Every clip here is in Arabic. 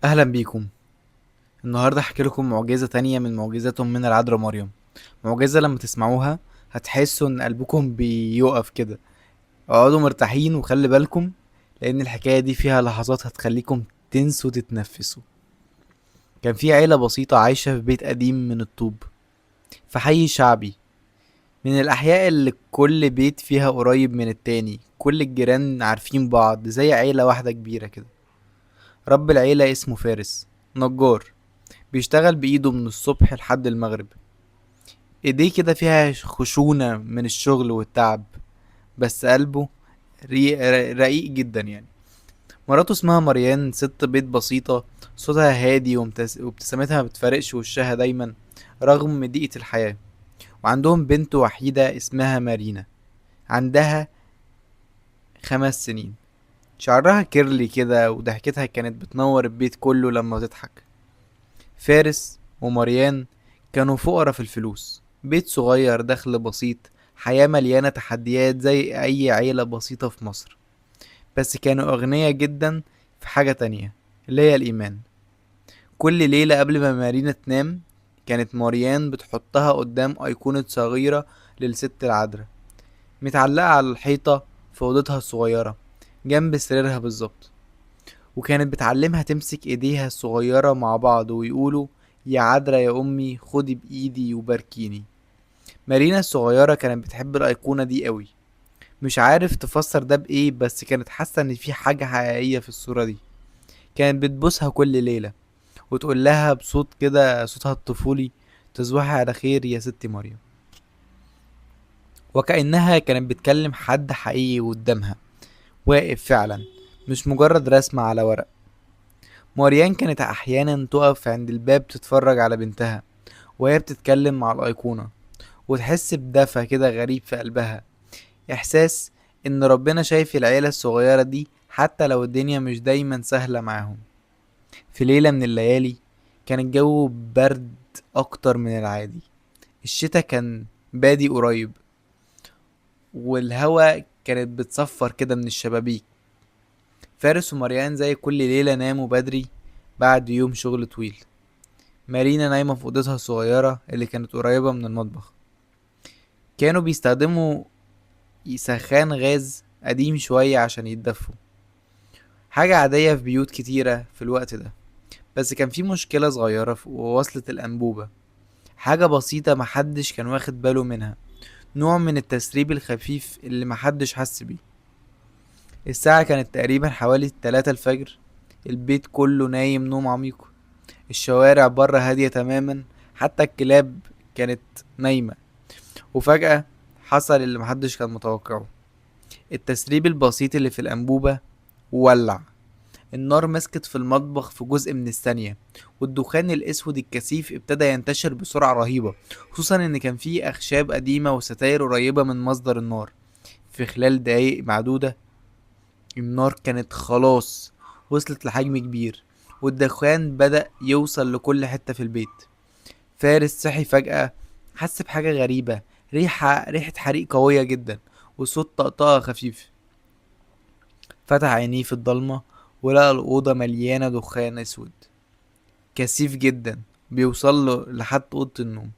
اهلا بيكم. النهارده هحكي لكم معجزه تانية من معجزات امنا العذراء مريم. معجزه لما تسمعوها هتحسوا ان قلبكم بيقف كده. اقعدوا مرتاحين وخلي بالكم، لان الحكايه دي فيها لحظات هتخليكم تنسوا تتنفسوا. كان في عيله بسيطه عايشه في بيت قديم من الطوب، في حي شعبي، من الاحياء اللي كل بيت فيها قريب من التاني، كل الجيران عارفين بعض زي عيله واحده كبيره كده. رب العيله اسمه فارس، نجار، بيشتغل بايده من الصبح لحد المغرب. ايديه كده فيها خشونة من الشغل والتعب، بس قلبه رقيق جدا يعني. مراته اسمها مريان، ست بيت بسيطة، صوتها هادي وابتسامتها ما بتفارقش وشها دايما رغم ضيقة الحياة. وعندهم بنت وحيدة اسمها مارينا، عندها 5 سنين. شعرها كيرلي كده وضحكتها كانت بتنور البيت كله لما تضحك. فارس ومريان كانوا فقراء في الفلوس، بيت صغير، دخل بسيط، حياة مليانة تحديات زي أي عيلة بسيطة في مصر. بس كانوا أغنياء جدا في حاجة تانية، اللي هي الإيمان. كل ليلة قبل ما مارينا تنام كانت مريان بتحطها قدام أيقونة صغيرة للست العذراء، متعلقة على الحيطة في أوضتها الصغيرة جنب سريرها بالظبط. وكانت بتعلمها تمسك ايديها الصغيرة مع بعض ويقولوا: يا عذرا يا امي خدي بايدي وباركيني. مارينا الصغيرة كانت بتحب الايقونة دي قوي، مش عارف تفسر ده بايه، بس كانت حاسة ان في حاجة حقيقية في الصورة دي. كانت بتبوسها كل ليلة وتقول لها بصوت كده، صوتها الطفولي: تصبحي على خير يا ست مريم. وكأنها كانت بتكلم حد حقيقي قدامها، واقف فعلا، مش مجرد رسمة على ورق. ماريان كانت أحيانا تقف عند الباب تتفرج على بنتها وهي بتتكلم مع الأيقونة، وتحس بدفى كده غريب في قلبها، إحساس إن ربنا شايف العيلة الصغيرة دي حتى لو الدنيا مش دايما سهلة معاهم. في ليلة من الليالي كان الجو برد أكتر من العادي، الشتا كان بادي قريب، والهوا كانت بتصفر كده من الشبابيك. فارس ومريان زي كل ليلة ناموا بدري بعد يوم شغل طويل. مارينا نايمة في أوضتها الصغيرة اللي كانت قريبة من المطبخ. كانوا بيستخدموا سخان غاز قديم شوية عشان يتدفوا، حاجة عادية في بيوت كتيرة في الوقت ده. بس كان في مشكلة صغيرة في وصلة الأنبوبة، حاجة بسيطة محدش كان واخد باله منها، نوع من التسريب الخفيف اللي محدش حس بيه. الساعة كانت تقريبا حوالي 3 الفجر، البيت كله نايم نوم عميق، الشوارع بره هادية تماما، حتى الكلاب كانت نايمة. وفجأة حصل اللي محدش كان متوقعه، التسريب البسيط اللي في الأنبوبة ولع. النار مسكت في المطبخ في جزء من الثانية، والدخان الأسود الكثيف ابتدى ينتشر بسرعة رهيبة، خصوصا إن كان فيه أخشاب قديمة وستاير قريبة من مصدر النار. في خلال دقايق معدودة النار كانت خلاص وصلت لحجم كبير، والدخان بدأ يوصل لكل حتة في البيت. فارس صحي فجأة، حس بحاجة غريبة، ريحة حريق قوية جدا وصوت طقطقة خفيف. فتح عينيه في الضلمة ولقى الأوضة مليانة دخان أسود كثيف جدا بيوصل له لحد أوضة النوم.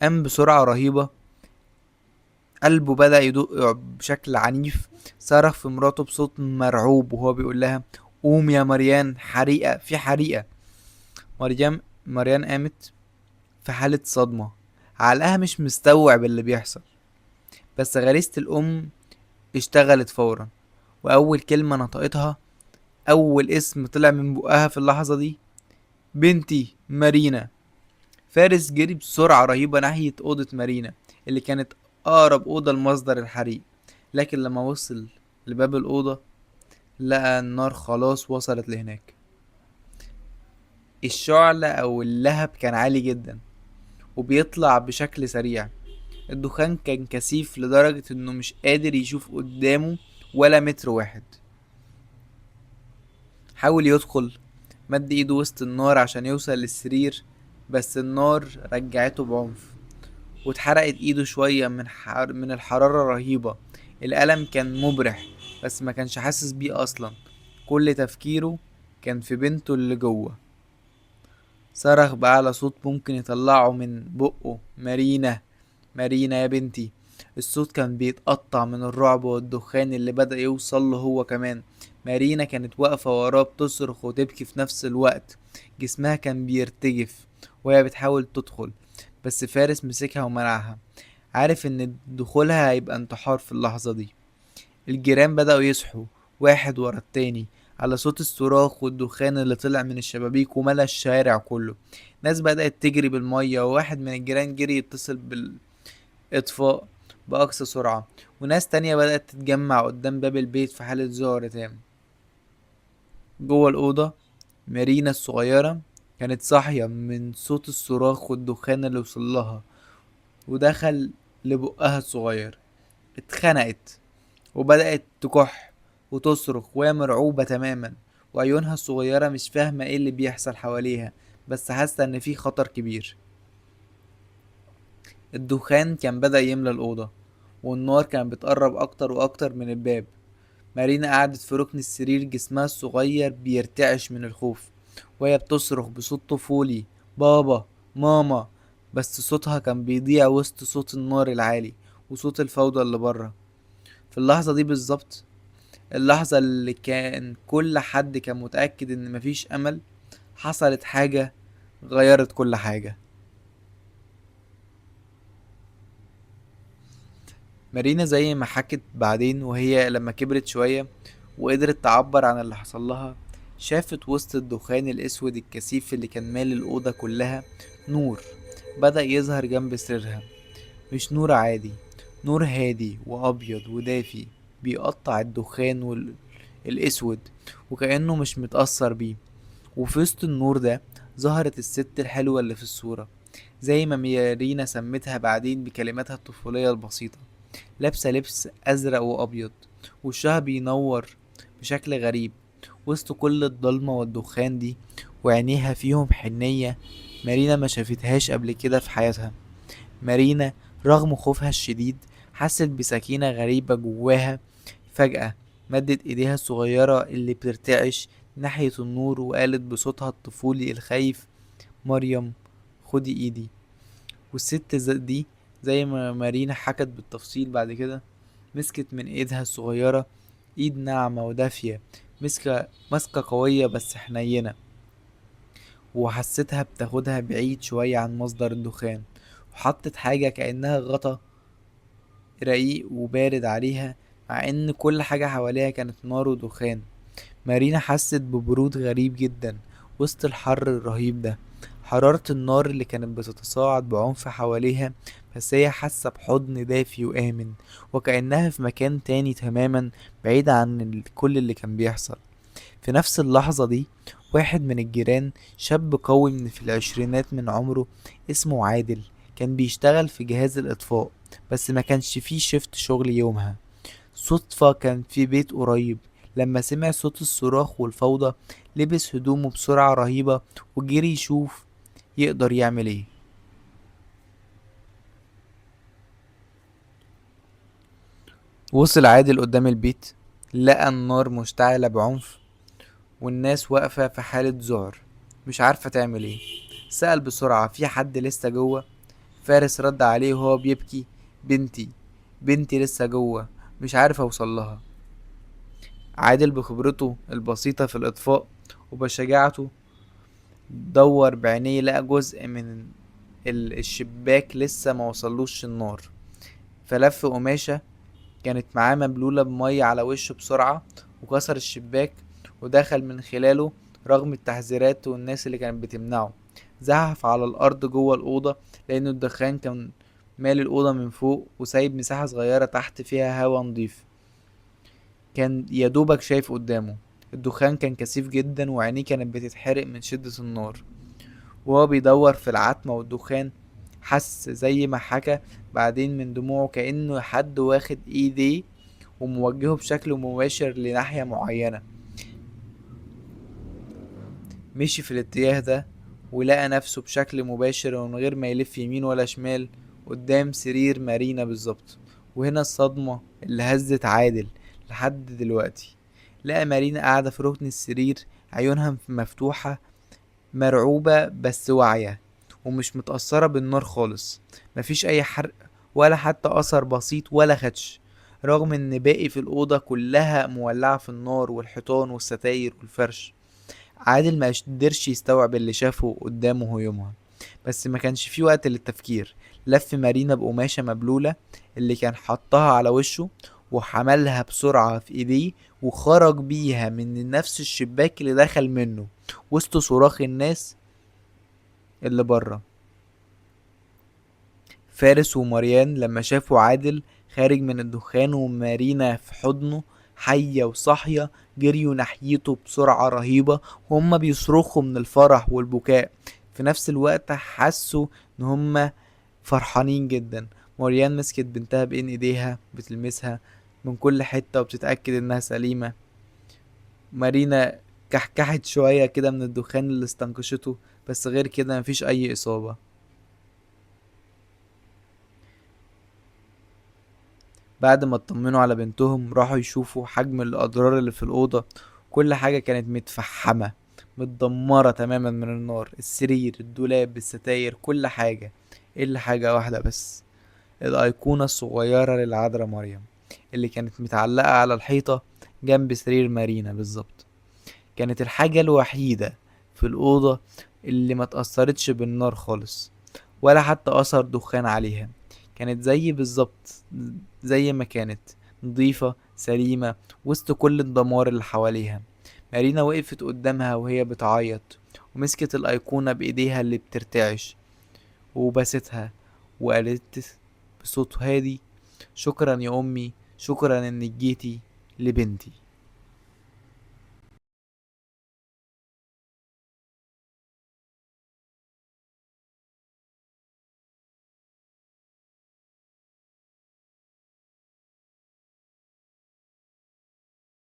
قام بسرعة رهيبة، قلبه بدأ يدق بشكل عنيف، صرخ في مراته بصوت مرعوب وهو بيقول لها: قوم يا مريان، حريقة، في حريقة. مريان قامت في حالة صدمة، عقلها مش مستوعب اللي بيحصل. بس غريزة الأم اشتغلت فورا، وأول كلمة نطقتها، أول اسم طلع من بقها في اللحظة دي: بنتي مارينا. فارس جري بسرعة رهيبة ناحية أوضة مارينا اللي كانت أقرب أوضة لمصدر الحريق، لكن لما وصل لباب الأوضة لقى النار خلاص وصلت لهناك. الشعلة أو اللهب كان عالي جدا وبيطلع بشكل سريع، الدخان كان كثيف لدرجة انه مش قادر يشوف قدامه ولا متر واحد. حاول يدخل، مد ايده وسط النار عشان يوصل للسرير، بس النار رجعته بعنف واتحرقت ايده شوية من الحرارة الرهيبة. الألم كان مبرح، بس ما كانش حاسس بيه أصلا. كل تفكيره كان في بنته اللي جوه. صرخ بأعلى صوت ممكن يطلعه من بقه: مارينا، مارينا يا بنتي. الصوت كان بيتقطع من الرعب والدخان اللي بدأ يوصل له هو كمان. مارينا كانت واقفة وراه بتصرخ وتبكي في نفس الوقت. جسمها كان بيرتجف وهي بتحاول تدخل، بس فارس مسكها ومنعها، عارف ان دخولها هيبقى انتحار في اللحظة دي. الجيران بدأوا يصحوا واحد ورا التاني على صوت الصراخ والدخان اللي طلع من الشبابيك وملى الشارع كله. ناس بدأت تجري بالمية، وواحد من الجيران جري يتصل بالإطفاء بأقصى سرعة، وناس تانية بدأت تتجمع قدام باب البيت في حالة ذعر تام. جوه الأوضة، مارينا الصغيرة كانت صاحية من صوت الصراخ والدخان اللي وصلها، ودخل لبقها الصغير. اتخنقت وبدأت تكح وتصرخ وهي مرعوبة تماما، وعيونها الصغيرة مش فاهمة ايه اللي بيحصل حواليها، بس حاسة ان في خطر كبير. الدخان كان بدأ يملى الأوضة، والنار كانت بتقرب أكتر وأكتر من الباب. مارينا قعدت في ركن السرير، جسمها الصغير بيرتعش من الخوف، وهي بتصرخ بصوت طفولي: بابا، ماما. بس صوتها كان بيضيع وسط صوت النار العالي وصوت الفوضى اللي بره. في اللحظة دي بالظبط، اللحظة اللي كان كل حد كان متأكد ان مفيش امل، حصلت حاجة غيرت كل حاجة. مارينا زي ما حكت بعدين وهي لما كبرت شوية وقدرت تعبر عن اللي حصل لها، شافت وسط الدخان الاسود الكثيف اللي كان مالي الأوضة كلها نور بدأ يظهر جنب سريرها. مش نور عادي، نور هادي وأبيض ودافي بيقطع الدخان الأسود وكأنه مش متأثر بيه. وفي وسط النور ده ظهرت الست الحلوة اللي في الصورة، زي ما ميارينا سمتها بعدين بكلماتها الطفولية البسيطة، لابسة لبس أزرق وأبيض، وشها بينور بشكل غريب وسط كل الضلمة والدخان دي، وعينيها فيهم حنية مارينا ما شافتهاش قبل كده في حياتها. مارينا رغم خوفها الشديد حست بسكينة غريبة جواها. فجأة مدت ايديها الصغيرة اللي بترتعش ناحية النور وقالت بصوتها الطفولي الخايف: مريم، خدي ايدي. والست دي زي ما مارينا حكت بالتفصيل بعد كده، مسكت من ايدها الصغيرة، ايد ناعمة ودافية، مسكة قوية بس حنينة، وحستها بتاخدها بعيد شوية عن مصدر الدخان، وحطت حاجة كأنها غطا رقيق وبارد عليها، مع ان كل حاجة حواليها كانت نار ودخان. مارينا حست ببرود غريب جدا وسط الحر الرهيب ده، حرارة النار اللي كانت بتتصاعد بعنف حواليها، بس هي حاسة بحضن دافي وآمن، وكأنها في مكان تاني تماما بعيد عن كل اللي كان بيحصل. في نفس اللحظة دي، واحد من الجيران، شاب قوي من في العشرينات من عمره، اسمه عادل، كان بيشتغل في جهاز الإطفاء، بس ما كانش فيه شفت شغل يومها. صدفة كان في بيت قريب، لما سمع صوت الصراخ والفوضى لبس هدومه بسرعة رهيبة وجري يشوف يقدر يعمل ايه. وصل عادل قدام البيت، لقى النار مشتعلة بعنف والناس واقفة في حالة ذعر مش عارفة تعمل ايه. سأل بسرعة: في حد لسه جوه؟ فارس رد عليه وهو بيبكي: بنتي، بنتي لسه جوه، مش عارف اوصل لها. عادل بخبرته البسيطة في الإطفاء وبشجاعته دور بعينيه، لقى جزء من الشباك لسه ما وصلوش النار، فلف قماشة كانت معاه مبلولة بمية على وشه بسرعة وكسر الشباك ودخل من خلاله رغم التحذيرات والناس اللي كانت بتمنعه. زحف على الأرض جوه الأوضة لأن الدخان كان مالي الأوضة من فوق وسايب مساحة صغيرة تحت فيها هوا نضيف. كان يدوبك شايف قدامه. الدخان كان كثيف جدا وعينيه كانت بتتحرق من شدة النار. وهو بيدور في العتمة والدخان، حس زي ما حكى بعدين من دموعه كأنه حد واخد ايديه وموجهه بشكل مباشر لناحية معينة. مشي في الاتجاه ده ولقى نفسه بشكل مباشر ومن غير ما يلف يمين ولا شمال قدام سرير مارينا بالظبط. وهنا الصدمة اللي هزت عادل لحد دلوقتي، لقى مارينا قاعدة في ركن السرير، عيونها مفتوحة، مرعوبة بس واعية، ومش متأثرة بالنار خالص. مفيش أي حرق ولا حتى أثر بسيط ولا خدش، رغم إن باقي في الأوضة كلها مولعة في النار، والحيطان والستاير والفرش. عادل ما قدرش يستوعب اللي شافه قدامه يومها، بس ما كانش في وقت للتفكير. لف مارينا بقماشة مبلولة اللي كان حطها على وشه، وحملها بسرعة في ايديه، وخرج بيها من نفس الشباك اللي دخل منه، وسط صراخ الناس اللي بره. فارس ومريان لما شافوا عادل خارج من الدخان ومارينا في حضنه حية وصاحية، جريوا ناحيته بسرعة رهيبة، وهم بيصرخوا من الفرح والبكاء. في نفس الوقت حسوا ان هم فرحانين جدا. مريان مسكت بنتها بين ايديها، بتلمسها من كل حتة وبتتأكد انها سليمة. مارينا كحكحت شوية كده من الدخان اللي استنقشته، بس غير كده مفيش اي اصابة. بعد ما اطمنوا على بنتهم، راحوا يشوفوا حجم الأضرار اللي في الأوضة. كل حاجة كانت متفحمة، متدمرة تماما من النار، السرير، الدولاب، الستاير، كل حاجة، إلا حاجة واحدة بس: الأيقونة الصغيرة للعذراء مريم، اللي كانت متعلقة على الحيطة جنب سرير مارينا بالظبط. كانت الحاجة الوحيدة في الأوضة اللي ما تأثرتش بالنار خالص، ولا حتى أثر دخان عليها. كانت زي بالظبط، زي ما كانت، نظيفة سليمة وسط كل الدمار اللي حواليها. مارينا وقفت قدامها وهي بتعيط، ومسكت الأيقونة بإيديها اللي بترتعش، وبستها، وقالت بصوت هادي: شكرا يا أمي، شكرا إنك جيتي لبنتي.